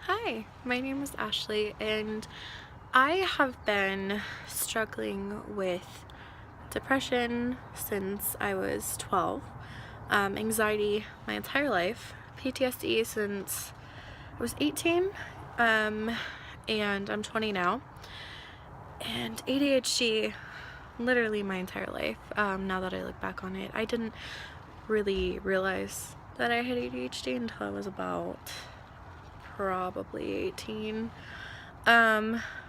Hi, my name is Ashley, and I have been struggling with depression since I was 12, anxiety my entire life, PTSD since I was 18, and I'm 20 now, and ADHD literally my entire life. Now that I look back on it, I didn't really realize that I had ADHD until I was about probably 18.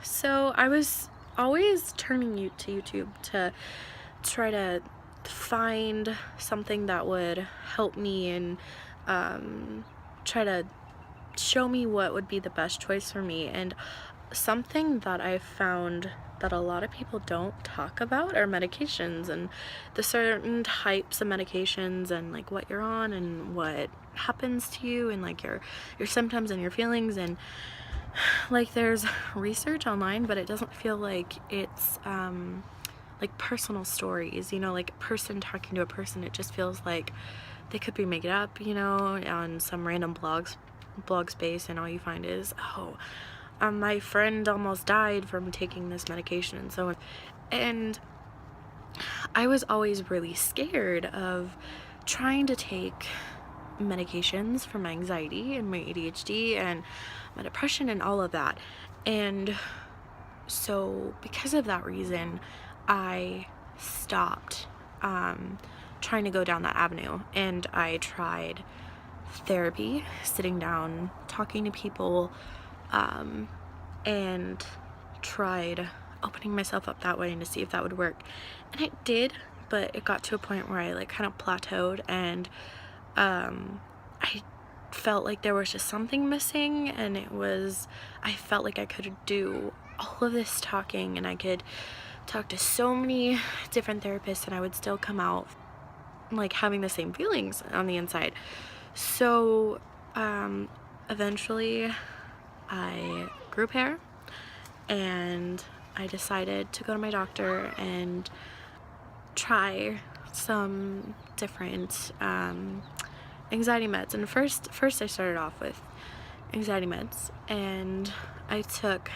So I was always turning you to YouTube to try to find something that would help me and try to show me what would be the best choice for me. And something that I found that a lot of people don't talk about are medications and the certain types of medications and like what you're on and what happens to you and like your symptoms and your feelings. And like there's research online, but it doesn't feel like it's like personal stories, like a person talking to a person. It just feels like they could be making it up, on some random blog space, and all you find is, my friend almost died from taking this medication and so on. And I was always really scared of trying to take medications for my anxiety and my ADHD and my depression and all of that. And so because of that reason, I stopped trying to go down that avenue, and I tried therapy, sitting down, talking to people, and tried opening myself up that way and to see if that would work. And it did, but it got to a point where I like kind of plateaued, and I felt like there was just something missing, and I felt like I could do all of this talking and I could talk to so many different therapists and I would still come out like having the same feelings on the inside. So eventually I grew hair, and I decided to go to my doctor and try some different anxiety meds. And first I started off with anxiety meds, and I took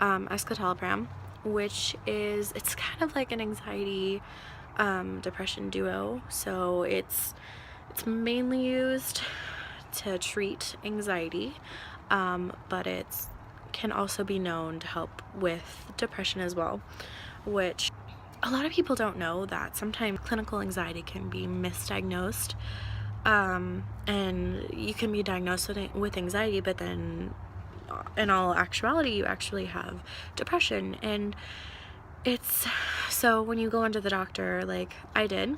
escitalopram, which it's kind of like an anxiety depression duo. So it's mainly used to treat anxiety, but it can also be known to help with depression as well, which a lot of people don't know that sometimes clinical anxiety can be misdiagnosed, and you can be diagnosed with anxiety, but then in all actuality you actually have depression. And so when you go into the doctor, like I did,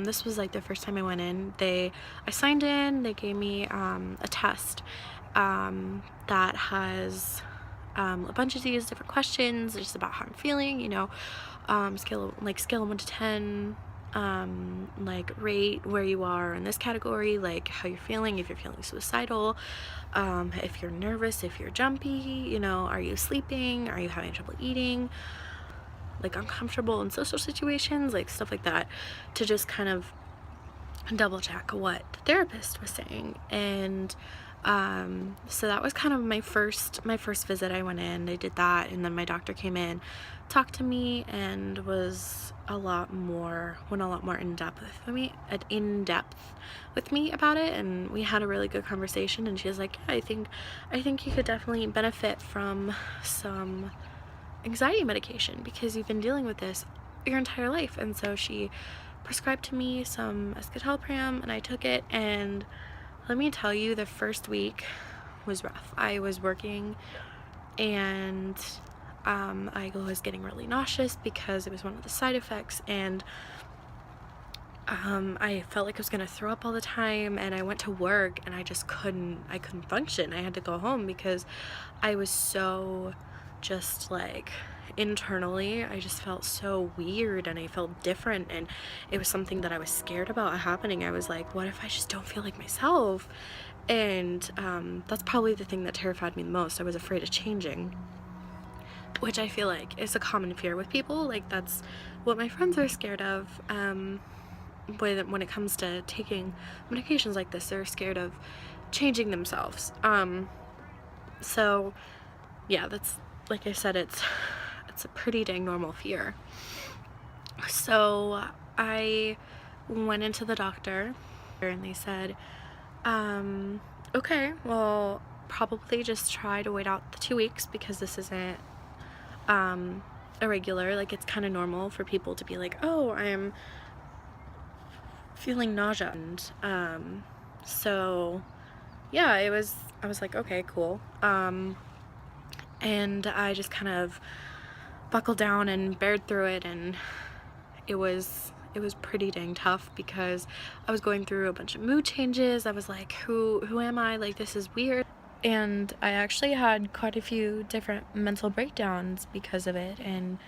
this was like the first time I went in, I signed in, they gave me a test that has a bunch of these different questions just about how I'm feeling, scale of 1 to 10, like rate where you are in this category, like how you're feeling, if you're feeling suicidal, if you're nervous, if you're jumpy, are you sleeping, are you having trouble eating, like uncomfortable in social situations, like stuff like that, to just kind of double check what the therapist was saying. And so that was kind of my first visit. I went in, they did that, and then my doctor came in, talked to me, and went a lot more in depth with me about it. And we had a really good conversation, and she was like, yeah, I think you could definitely benefit from some anxiety medication because you've been dealing with this your entire life. And so she prescribed to me some escitalopram, and I took it, and let me tell you, the first week was rough. I was working, and I was getting really nauseous because it was one of the side effects, and I felt like I was gonna throw up all the time. And I went to work, and I couldn't function. I had to go home because I was so just like internally, I just felt so weird, and I felt different, and it was something that I was scared about happening. I was like, what if I just don't feel like myself? And that's probably the thing that terrified me the most. I was afraid of changing, which I feel like is a common fear with people. Like that's what my friends are scared of. When it comes to taking medications like this, they're scared of changing themselves. So yeah, that's, like I said, it's a pretty dang normal fear. So I went into the doctor and they said, okay, well, probably just try to wait out the 2 weeks because this isn't irregular. Like, it's kind of normal for people to be like, oh, I'm feeling nausea. And so yeah, I was like, okay, cool. And I just kind of buckled down and bared through it, and it was pretty dang tough because I was going through a bunch of mood changes. I was like, who am I? Like, this is weird. And I actually had quite a few different mental breakdowns because of it, and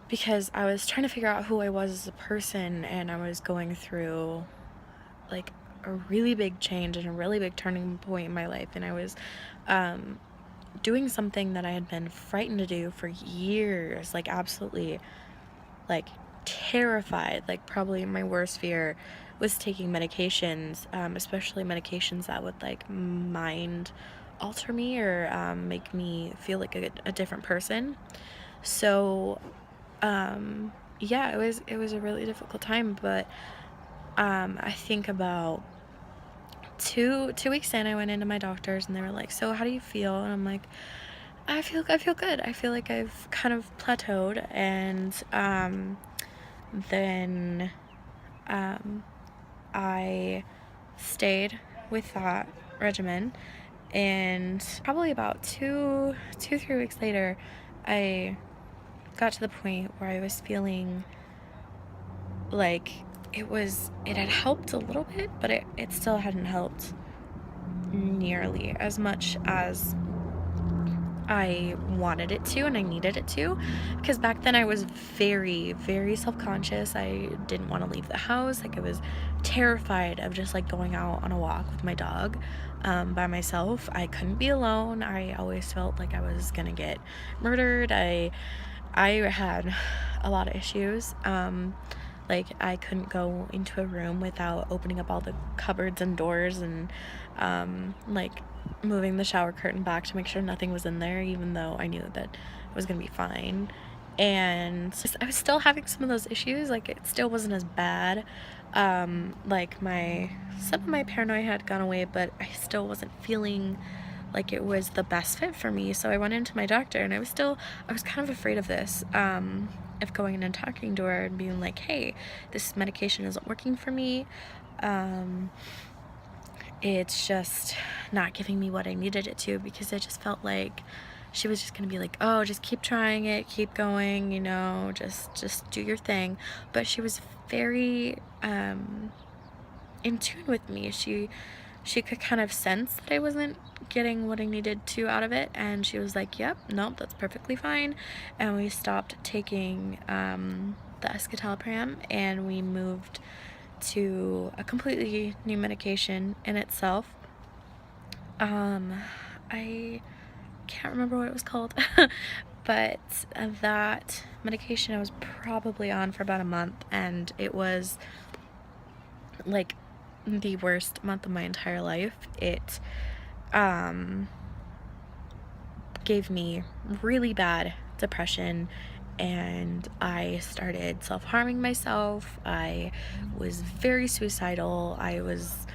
because I was trying to figure out who I was as a person, and I was going through like a really big change and a really big turning point in my life, and I was doing something that I had been frightened to do for years, like absolutely like terrified. Like, probably my worst fear was taking medications, especially medications that would like mind alter me or make me feel like a different person. So yeah, it was a really difficult time, but I think about two weeks in, I went into my doctors and they were like, so how do you feel? And I'm like, I feel good. I feel like I've kind of plateaued. And then I stayed with that regimen, and probably about 3 weeks later, I got to the point where I was feeling like it had helped a little bit, but it still hadn't helped nearly as much as I wanted it to and I needed it to, because back then I was very, very self-conscious. I didn't want to leave the house. Like, I was terrified of just like going out on a walk with my dog by myself. I couldn't be alone. I always felt like I was gonna get murdered. I had a lot of issues. Like, I couldn't go into a room without opening up all the cupboards and doors and like moving the shower curtain back to make sure nothing was in there, even though I knew that it was gonna be fine. And I was still having some of those issues. Like, it still wasn't as bad. Like, some of my paranoia had gone away, but I still wasn't feeling like it was the best fit for me. So I went into my doctor, and I was kind of afraid of this, of going in and talking to her and being like, hey, this medication isn't working for me. It's just not giving me what I needed it to, because I just felt like she was just gonna be like, oh, just keep trying it, keep going, you know, just do your thing. But she was very in tune with me. She could kind of sense that I wasn't getting what I needed to out of it, and she was like, yep, nope, that's perfectly fine. And we stopped taking the escitalopram, and we moved to a completely new medication in itself. I can't remember what it was called, but that medication I was probably on for about a month, and it was like the worst month of my entire life. It gave me really bad depression, and I started self-harming myself. I was very suicidal. I was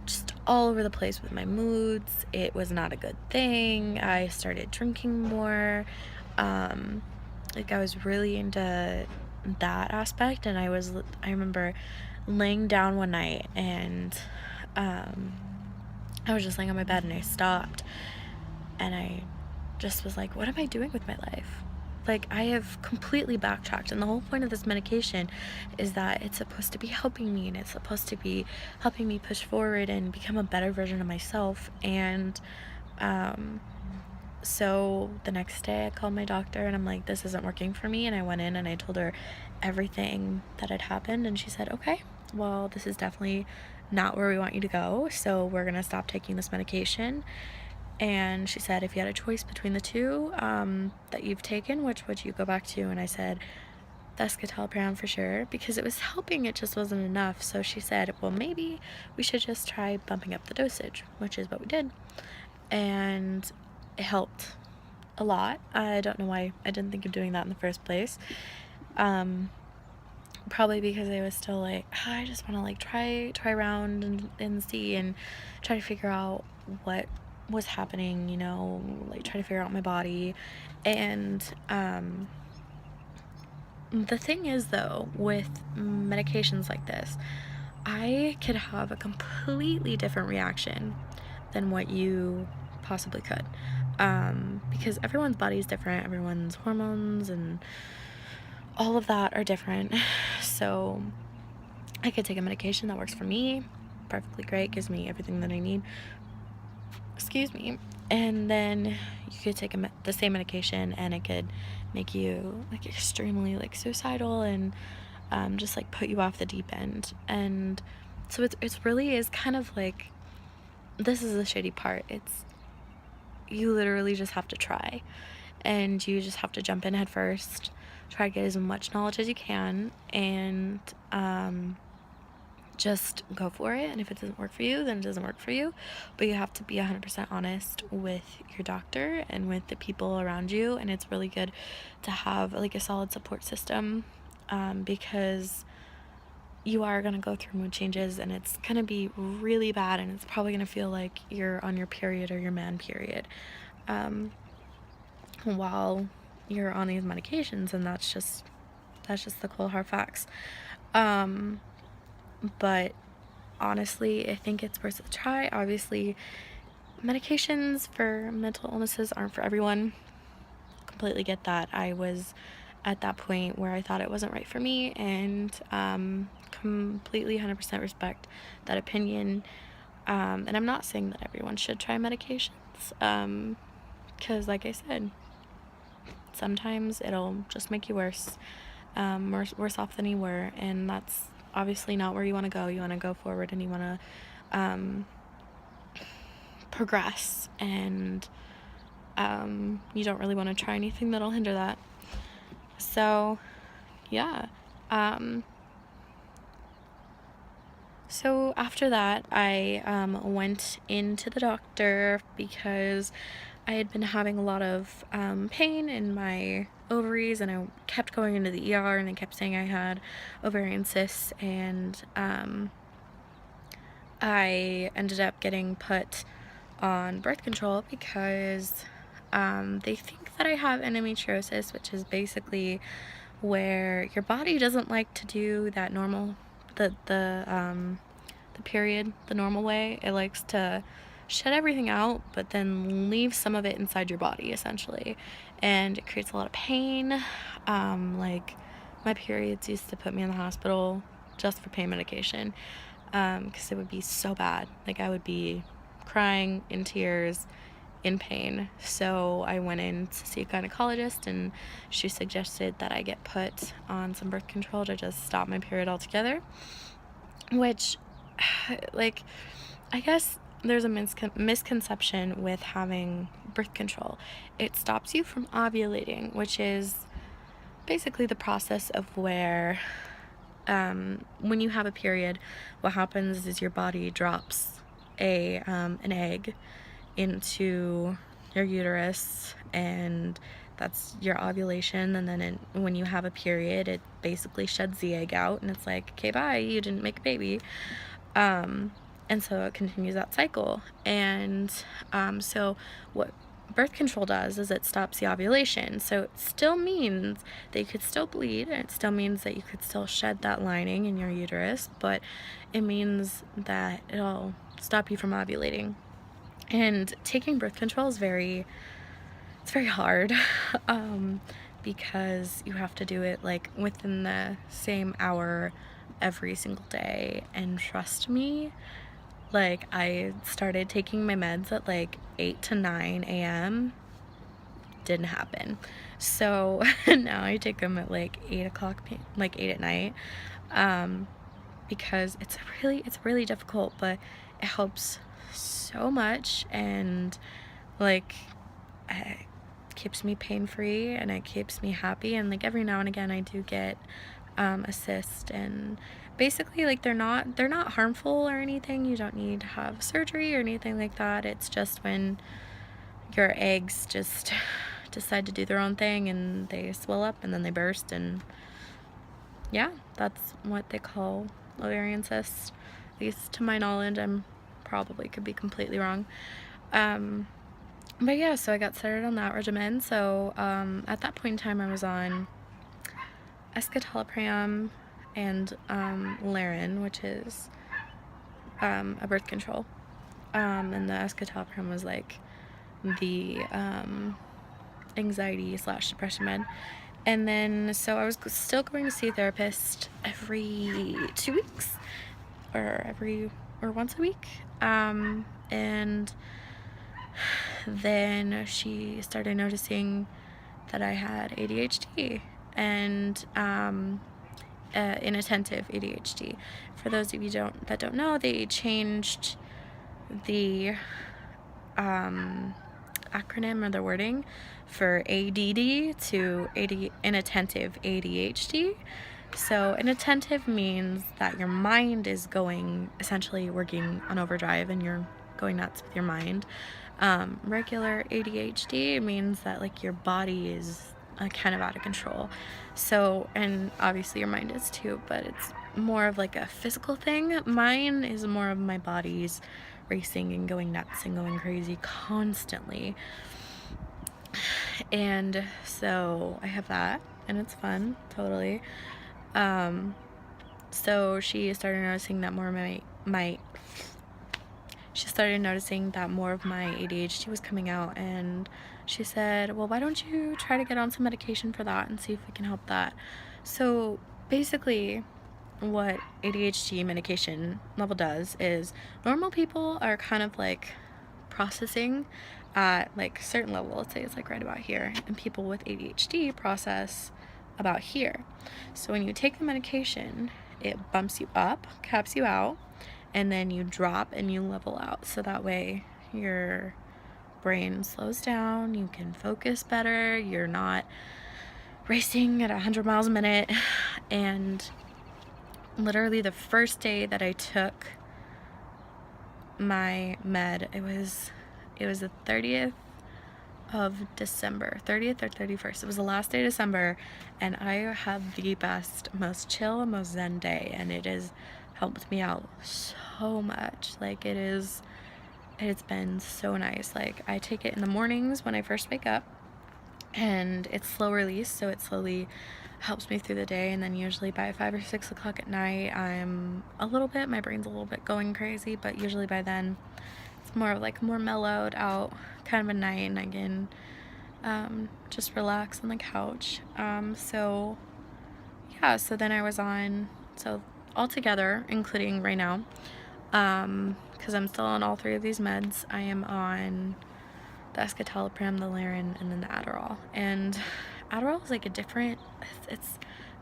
just all over the place with my moods. It was not a good thing. I started drinking more. Like, I was really into that aspect, and I remember laying down one night, and I was just laying on my bed, and I stopped, and I just was like, what am I doing with my life? Like, I have completely backtracked, and the whole point of this medication is that it's supposed to be helping me, and it's supposed to be helping me push forward and become a better version of myself. And so the next day I called my doctor, and I'm like, this isn't working for me. And I went in and I told her everything that had happened, and she said, okay, well, this is definitely not where we want you to go, so we're gonna stop taking this medication. And she said, if you had a choice between the two that you've taken, which would you go back to? And I said, the escitalopram for sure, because it was helping, it just wasn't enough. So she said, well, maybe we should just try bumping up the dosage, which is what we did. and it helped a lot. I don't know why I didn't think of doing that in the first place. Probably because I was still like, "Oh, I just want to like try around and see and try to figure out what was happening, you know, like try to figure out my body." And the thing is though, with medications like this, I could have a completely different reaction than what you possibly could, because everyone's body is different, everyone's hormones and all of that are different. So I could take a medication that works for me perfectly great, gives me everything that I need, excuse me, and then you could take the same medication and it could make you like extremely like suicidal and just like put you off the deep end. And so it's really is kind of like, this is the shitty part, it's, you literally just have to try, and you just have to jump in head first, try to get as much knowledge as you can, and just go for it. And if it doesn't work for you, then it doesn't work for you, but you have to be 100% honest with your doctor and with the people around you. And it's really good to have like a solid support system, because you are going to go through mood changes and it's going to be really bad, and it's probably going to feel like you're on your period or your man period while you're on these medications, and that's just the cold hard facts. But honestly, I think it's worth a try. Obviously, medications for mental illnesses aren't for everyone. Completely get that. I was at that point where I thought it wasn't right for me, and completely 100% respect that opinion. And I'm not saying that everyone should try medications, because like I said, sometimes it'll just make you worse off than you were, and that's obviously not where you want to go. You want to go forward and you want to progress, and you don't really want to try anything that'll hinder that. So yeah, so after that I went into the doctor because I had been having a lot of pain in my ovaries, and I kept going into the ER, and they kept saying I had ovarian cysts, and I ended up getting put on birth control because they think that I have endometriosis, which is basically where your body doesn't like to do that normal, the period the normal way. It likes to shed everything out, but then leave some of it inside your body, essentially, and it creates a lot of pain. Like, my periods used to put me in the hospital just for pain medication, because it would be so bad. Like, I would be crying in tears in pain. So I went in to see a gynecologist, and she suggested that I get put on some birth control to just stop my period altogether, which, like, I guess there's a misconception with having birth control. It stops you from ovulating, which is basically the process of where when you have a period, what happens is your body drops an egg into your uterus, and that's your ovulation. And then when you have a period, it basically sheds the egg out, and it's like, okay, bye, you didn't make a baby. And so it continues that cycle. And so what birth control does is it stops the ovulation. So it still means that you could still bleed, and it still means that you could still shed that lining in your uterus, but it means that it'll stop you from ovulating. And taking birth control is very hard, because you have to do it like within the same hour every single day. And trust me, like, I started taking my meds at like 8 to 9 a.m. Didn't happen. So now I take them at like 8 o'clock, like 8 at night, because it's really difficult, but it helps so much. And like, it keeps me pain-free, and it keeps me happy. And like, every now and again I do get assist, and basically like they're not harmful or anything. You don't need to have surgery or anything like that. It's just when your eggs just decide to do their own thing and they swell up and then they burst, and yeah, that's what they call ovarian cysts, at least to my knowledge. I'm probably could be completely wrong. But yeah, so I got started on that regimen. So at that point in time I was on escitalopram and Laren, which is a birth control, and the escitalopram was like the anxiety / depression med. And then so I was still going to see a therapist every 2 weeks or once a week, and then she started noticing that I had ADHD and inattentive ADHD. For those of you that don't know, they changed the acronym or the wording for ADD to inattentive ADHD. So inattentive means that your mind is going, essentially working on overdrive, and you're going nuts with your mind. Regular ADHD means that like your body is kind of out of control. So, and obviously your mind is too, but it's more of like a physical thing. Mine is more of my body's racing and going nuts and going crazy constantly. And so I have that, and it's fun, totally. So she started noticing that more of my ADHD was coming out, and she said, well, why don't you try to get on some medication for that and see if we can help that. So basically what ADHD medication level does is normal people are kind of like processing at like a certain level, let's say it's like right about here, and people with ADHD process about here. So when you take the medication, it bumps you up, caps you out, and then you drop and you level out, so that way your brain slows down, you can focus better, you're not racing at 100 miles a minute. And literally the first day that I took my med, it was the 30th of December, 30th or 31st. It was the last day of December, and I had the best, most chill, most zen day, and it has helped me out so much. Like it's been so nice. Like I take it in the mornings when I first wake up, and it's slow release, so it slowly helps me through the day, and then usually by 5 or 6 o'clock at night my brain's a little bit going crazy, but usually by then it's more mellowed out kind of a night, and I can just relax on the couch. So yeah, so then I was on, so altogether, including right now, because I'm still on all 3 of these meds, I am on the escitalopram, the Laren, and then the Adderall. And Adderall is like it's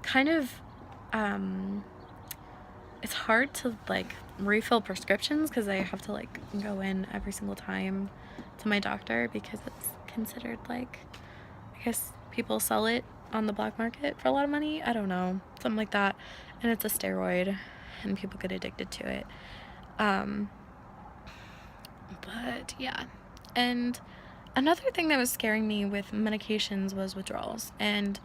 kind of, it's hard to like refill prescriptions because I have to like go in every single time to my doctor, because it's considered like, I guess people sell it on the black market for a lot of money. I don't know, something like that. And it's a steroid, and people get addicted to it. But yeah. And another thing that was scaring me with medications was withdrawals. And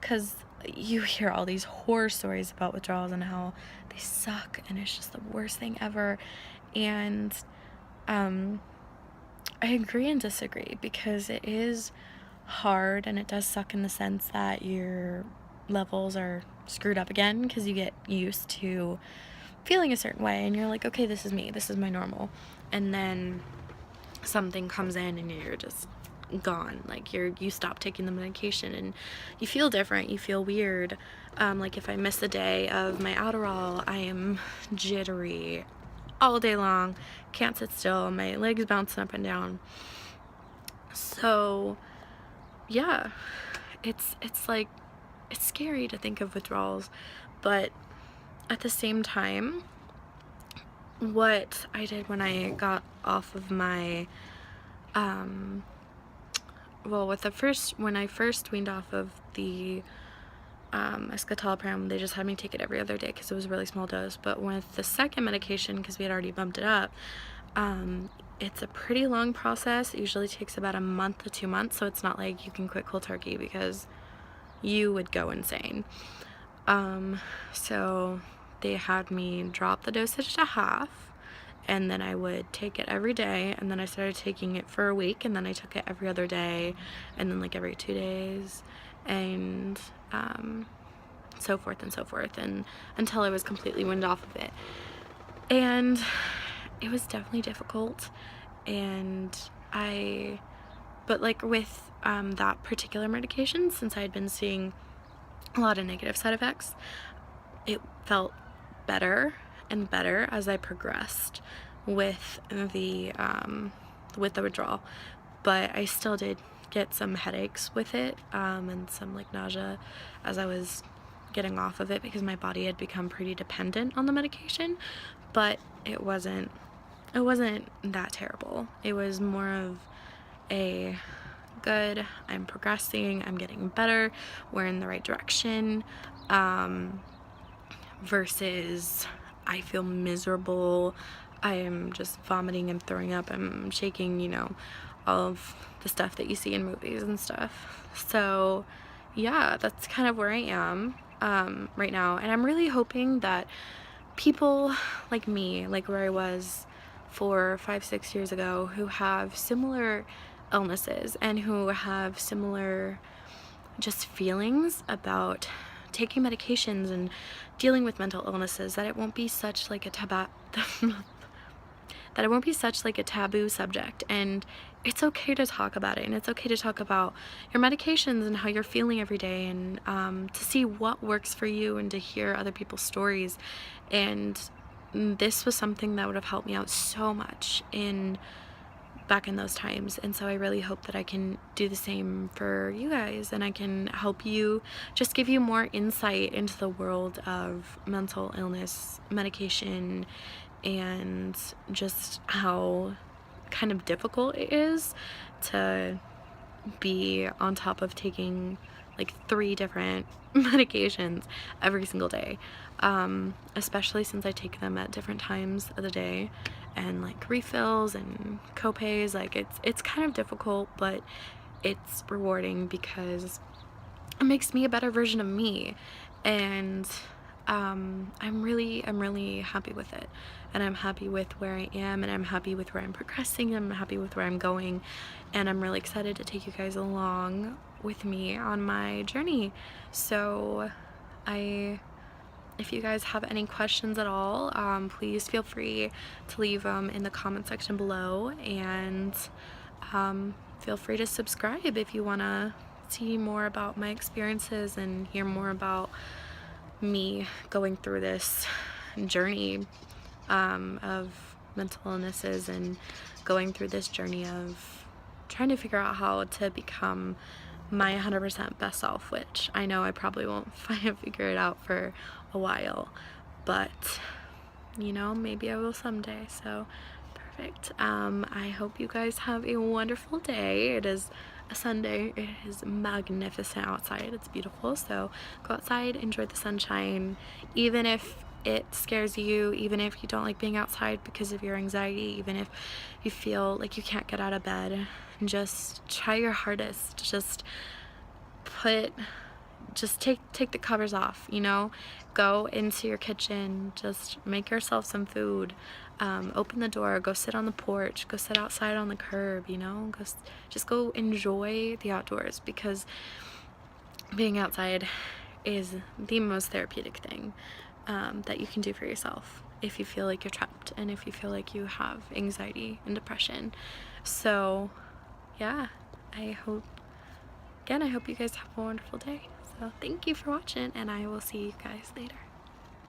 because you hear all these horror stories about withdrawals and how they suck and it's just the worst thing ever. And I agree and disagree, because it is hard and it does suck in the sense that your levels are screwed up again, because you get used to feeling a certain way and you're like, okay, this is me, this is my normal, and then something comes in and you're just gone. Like you stop taking the medication and you feel different, you feel weird. Like if I miss a day of my Adderall, I am jittery all day long, can't sit still, my legs bouncing up and down. So yeah, it's like, it's scary to think of withdrawals, but at the same time, what I did when I got off of my when I first weaned off of the escitalopram, they just had me take it every other day because it was a really small dose. But with the second medication, because we had already bumped it up, it's a pretty long process. It usually takes about a month to 2 months, so it's not like you can quit cold turkey because you would go insane. So they had me drop the dosage to half, and then I would take it every day, and then I started taking it for a week, and then I took it every other day, and then like every 2 days, and so forth and so forth, and until I was completely weaned off of it. And it was definitely difficult, and but like with that particular medication, since I had been seeing a lot of negative side effects, it felt better and better as I progressed with the withdrawal. But I still did get some headaches with it, and some like nausea as I was getting off of it, because my body had become pretty dependent on the medication. But it wasn't that terrible. It was more of a good, I'm progressing, I'm getting better, we're in the right direction, versus I feel miserable, I am just vomiting and throwing up, I'm shaking, you know, all of the stuff that you see in movies and stuff. So yeah, that's kind of where I am right now, and I'm really hoping that people like me, like where I was 4, 5, 6 years ago, who have similar illnesses and who have similar just feelings about taking medications and dealing with mental illnesses, that it won't be such like a taboo subject, and it's okay to talk about it, and it's okay to talk about your medications and how you're feeling every day, and to see what works for you, and to hear other people's stories. And this was something that would have helped me out so much back in those times, and so I really hope that I can do the same for you guys, and I can help you, just give you more insight into the world of mental illness, medication, and just how kind of difficult it is to be on top of taking like 3 different medications every single day, especially since I take them at different times of the day, and like refills and co-pays. Like it's kind of difficult, but it's rewarding because it makes me a better version of me, and I'm really happy with it, and I'm happy with where I am, and I'm happy with where I'm progressing, and I'm happy with where I'm going, and I'm really excited to take you guys along with me on my journey. So if you guys have any questions at all, please feel free to leave them in the comment section below, and feel free to subscribe if you want to see more about my experiences and hear more about me going through this journey of mental illnesses, and going through this journey of trying to figure out how to become my 100% best self, which I know I probably won't figure it out for a while, but you know, maybe I will someday. So perfect. I hope you guys have a wonderful day. It is a Sunday. It is magnificent outside. It's beautiful. So go outside, enjoy the sunshine, even if it scares you, even if you don't like being outside because of your anxiety, even if you feel like you can't get out of bed. Just try your hardest. Just take the covers off, you know, go into your kitchen, just make yourself some food, open the door, go sit on the porch, go sit outside on the curb, you know, just go enjoy the outdoors, because being outside is the most therapeutic thing that you can do for yourself if you feel like you're trapped, and if you feel like you have anxiety and depression. So yeah, I hope you guys have a wonderful day. So thank you for watching, and I will see you guys later.